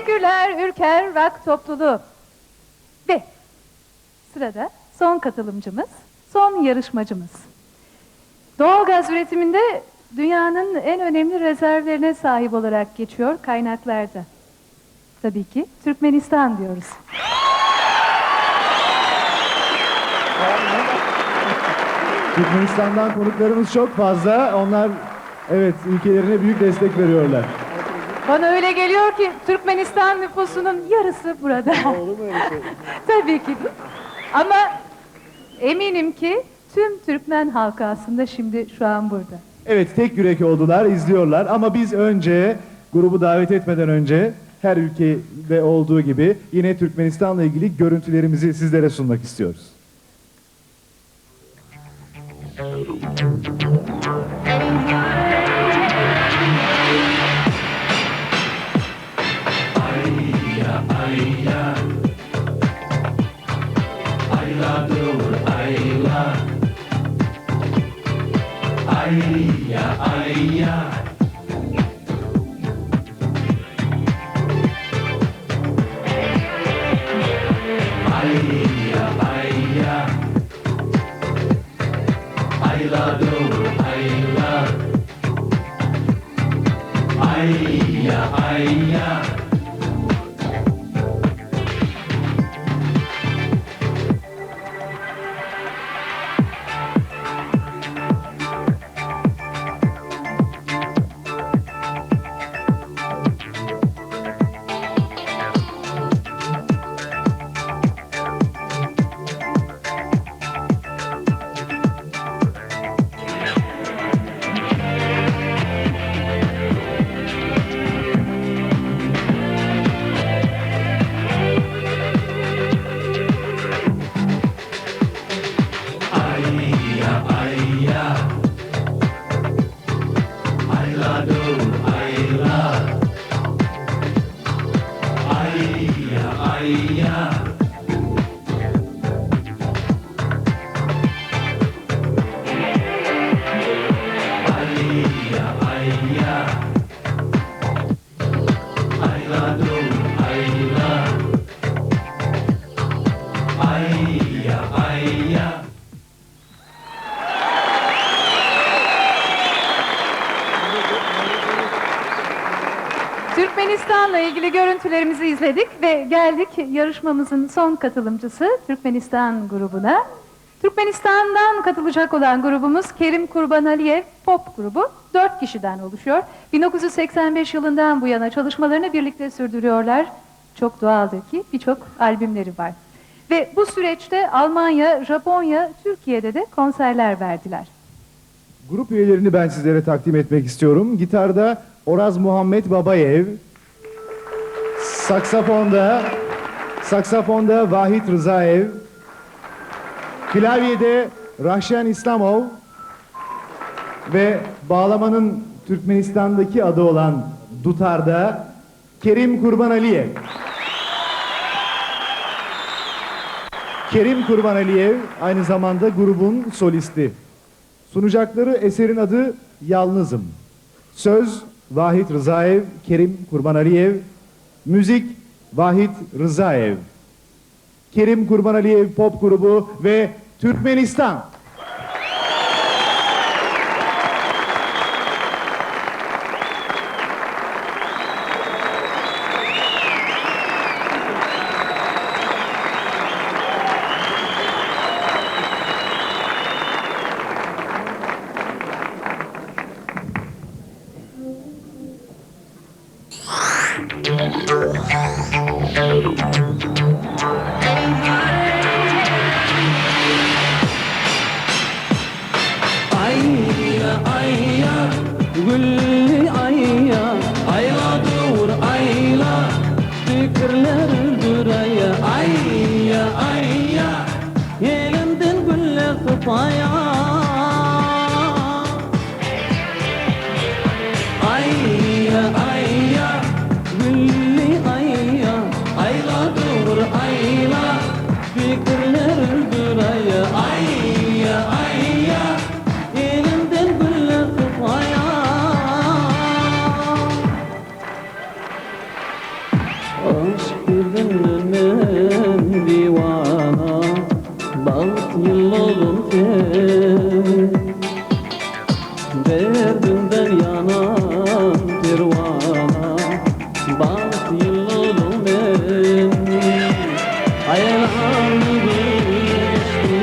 Teşekkürler Ülker Rock topluluğu. Ve sırada son katılımcımız, son yarışmacımız. Doğalgaz üretiminde dünyanın en önemli rezervlerine sahip olarak geçiyor kaynaklarda. Tabii ki Türkmenistan diyoruz. Türkmenistan'dan konuklarımız çok fazla. Onlar evet ülkelerine büyük destek veriyorlar. Bana öyle geliyor ki Türkmenistan nüfusunun yarısı burada. Olur mu öyle şey? Tabii ki. Ama eminim ki tüm Türkmen halkı aslında şimdi şu an burada. Evet tek yürek oldular, izliyorlar ama biz önce grubu davet etmeden önce her ülkede olduğu gibi yine Türkmenistan'la ilgili görüntülerimizi sizlere sunmak istiyoruz. Türkmenistan'la ilgili görüntülerimizi izledik ve geldik yarışmamızın son katılımcısı Türkmenistan grubuna. Türkmenistan'dan katılacak olan grubumuz Kerim Kurbanaliyev Pop grubu. 4 kişiden oluşuyor. 1985 yılından bu yana çalışmalarını birlikte sürdürüyorlar. Çok doğaldır ki birçok albümleri var. Ve bu süreçte Almanya, Japonya, Türkiye'de de konserler verdiler. Grup üyelerini ben sizlere takdim etmek istiyorum. Gitarda Oraz Muhammed Babayev, saksafonda Vahit Rızaev, klavyede Rahşan İslamov ve bağlamanın Türkmenistan'daki adı olan dutarda Kerim Kurbanaliyev. Kerim Kurbanaliyev aynı zamanda grubun solisti. Sunacakları eserin adı Yalnızım. Söz Vahit Rızaev, Kerim Kurbanaliyev. Müzik Vahit Rızaev. Kerim Kurbanaliyev Pop grubu ve Türkmenistan. Gülli ayya, ayla dur ayla, fikirler duraya, ayya ayya, elimden güller tutaya. Ayya ayya, gülli ayya, ayla dur ayla, fikirler duraya, ayya ayya, elimden güller tutaya. Bak yıllarım derdimden yanan pervana. Bak yıllarım ayağımı geçti.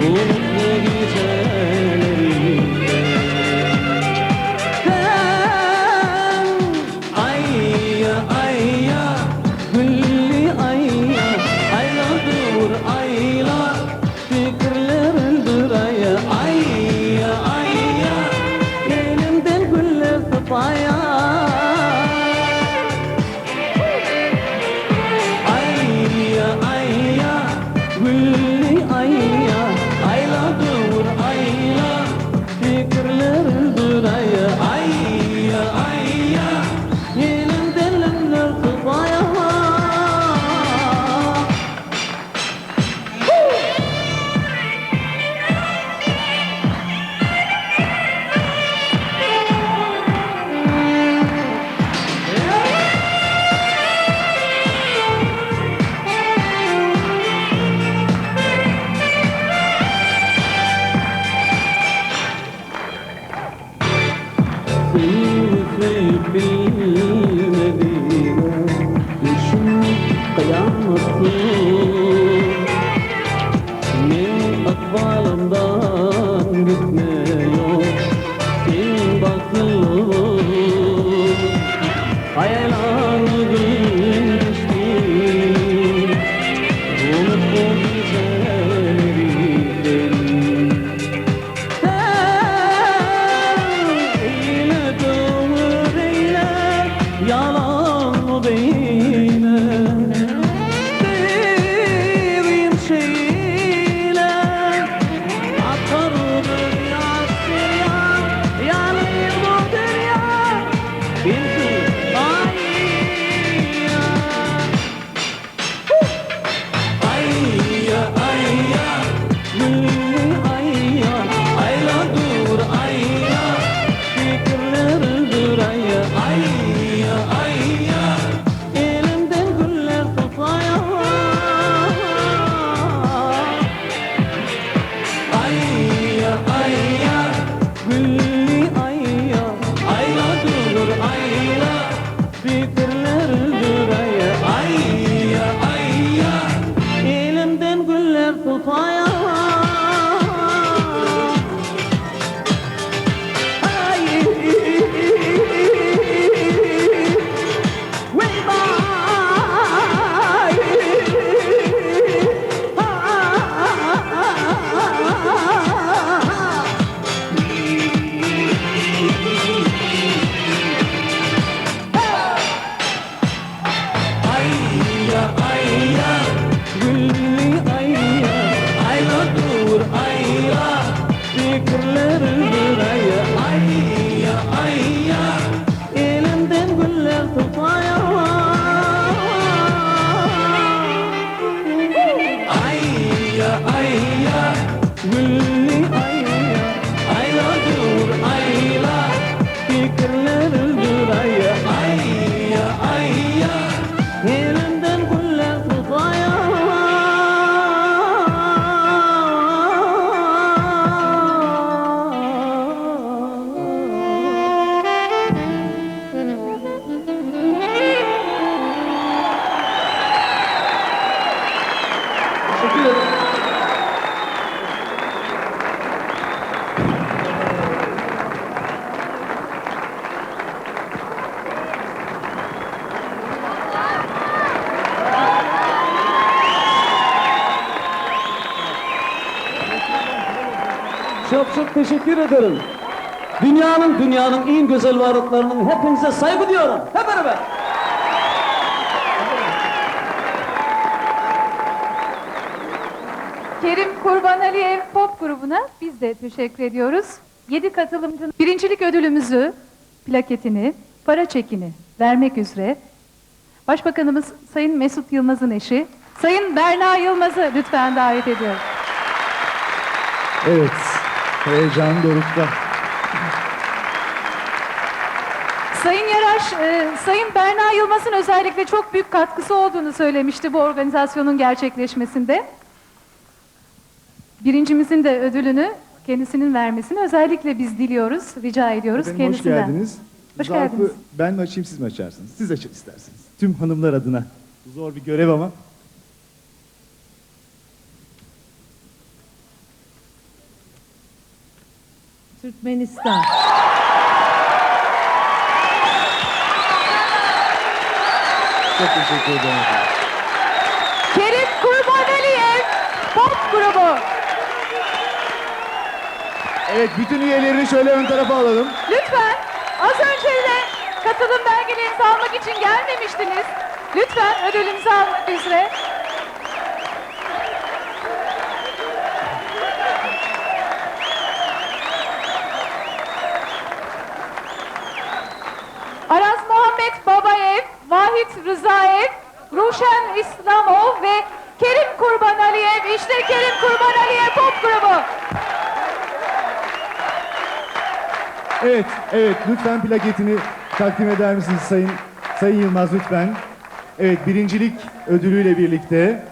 Umutlu gecelerinde ayya ayya gülli ayya ayladır ayla fikirler öldür ayya ayya ayya elimden güller sıpaya ayya ayya gülli ayya ayladır ayla fikirler öldür ayya ayya ayya elimden güller sıpaya. Sevip bilmediğine düşün kıyamazsın. Men akbalımdan gitmiyor sen bakıyorsun. Hayallarını geçti unutma güzelliklerini. Yalan mı beyne sevdiğim şeyle akar dünya derya yanıyor bu derya bilgi ayya ayya ayya gülli ayya ayla dur ayya fikirler dur ayya ayya ayya elimden güller tutaya ayya ayya gülli ayya ayla dur ayla fikirler dur ayya ayya ayya elimden güller tutaya ayya ayya gülli ayya ayla dur ayla fikirler dur ayya ayya ayya elimden güller tutaya ayya ayya gülli ayya ayla dur ayla fikirler dur ayya ayya ayya elimden güller tutaya. Teşekkür ederim. Çok teşekkür ederim. Dünyanın en güzel varlıklarının hepinize saygı diyorum. Hep beraber. Kerim Kurbanaliyev Pop grubuna biz de teşekkür ediyoruz. 7 katılımcının birincilik ödülümüzü, plaketini, para çekini vermek üzere Başbakanımız Sayın Mesut Yılmaz'ın eşi Sayın Berna Yılmaz'ı lütfen davet ediyorum. Evet, heyecan dorukta. Sayın Yaraş, Sayın Berna Yılmaz'ın özellikle çok büyük katkısı olduğunu söylemişti bu organizasyonun gerçekleşmesinde. birincimizin de ödülünü kendisinin vermesini özellikle biz diliyoruz, rica ediyoruz Efendim, hoş kendisinden. geldiniz. Hoş Zarfı geldiniz. ben mi açayım, siz mi açarsınız? Siz açın isterseniz. Tüm hanımlar adına. Zor bir görev ama. Türkmenistan. Çok teşekkür ederim efendim. Kerim Kurbanaliyev Pop grubu. Evet, bütün üyelerini şöyle ön tarafa alalım. Lütfen az önce de katılım belgelerinizi almak için gelmemiştiniz. Lütfen ödülünüzü almak üzere. Aras Muhammed Babayev, Vahit Rızaev, Ruşen İslamov ve Kerim Kurbanaliyev. İşte Kerim Kurbanaliyev Pop grubu. Evet, evet. Lütfen plaketini takdim eder misiniz Sayın Yılmaz lütfen. Evet, birincilik ödülüyle birlikte.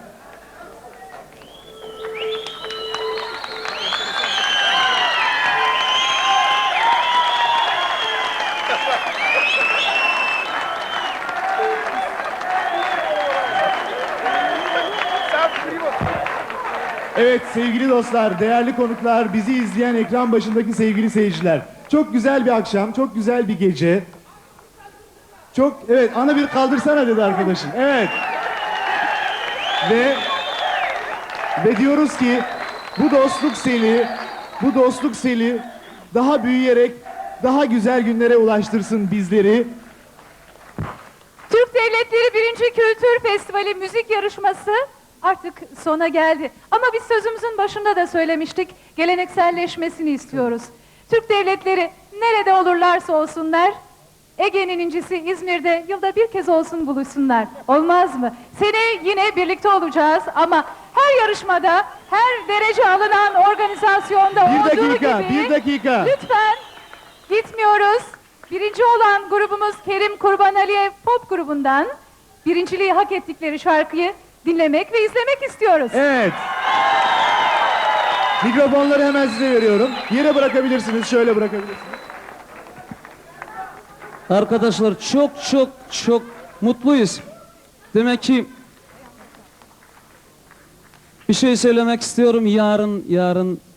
Evet sevgili dostlar, değerli konuklar, bizi izleyen ekran başındaki sevgili seyirciler. Çok güzel bir akşam, çok güzel bir gece. Evet, ana bir kaldırsana dedi arkadaşım. Evet. Ve diyoruz ki bu dostluk seli daha büyüyerek daha güzel günlere ulaştırsın bizleri. Türk Devletleri 1. Kültür Festivali müzik yarışması artık sona geldi. Ama biz sözümüzün başında da söylemiştik, gelenekselleşmesini istiyoruz. Türk devletleri nerede olurlarsa olsunlar, Ege'nin incisi İzmir'de yılda bir kez olsun buluşsunlar. Olmaz mı? Seneye yine birlikte olacağız ama her yarışmada, her derece alınan organizasyonda olduğu gibi... Bir dakika. Lütfen gitmiyoruz. Birinci olan grubumuz Kerim Kurbanaliyev Pop grubundan birinciliği hak ettikleri şarkıyı dinlemek ve izlemek istiyoruz. Evet. Mikrofonları hemen size veriyorum. Yere bırakabilirsiniz, şöyle bırakabilirsiniz. Arkadaşlar çok mutluyuz. Demek ki bir şey söylemek istiyorum.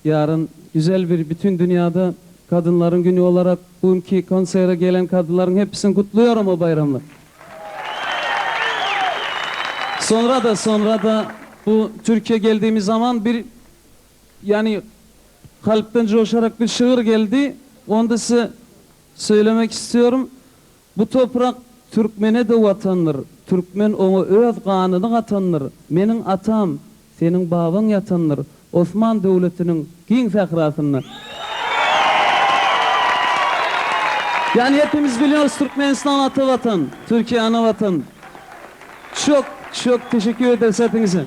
Yarın güzel bir bütün dünyada kadınların günü olarak bugünkü konsere gelen kadınların hepsini kutluyorum o bayramla. Sonra da bu Türkiye geldiğimiz zaman bir yani kalpten coşarak bir şiir geldi. Onu da size söylemek istiyorum. Bu toprak Türkmene de vatandır. Türkmen onu öz kanını katandır. Menin atam, senin baban yatandır. Osman Devleti'nin king fakrasını. Yani hepimiz biliyoruz Türkmenistan ata vatan, Türkiye ana vatan. Çok teşekkür ederiz hepinize.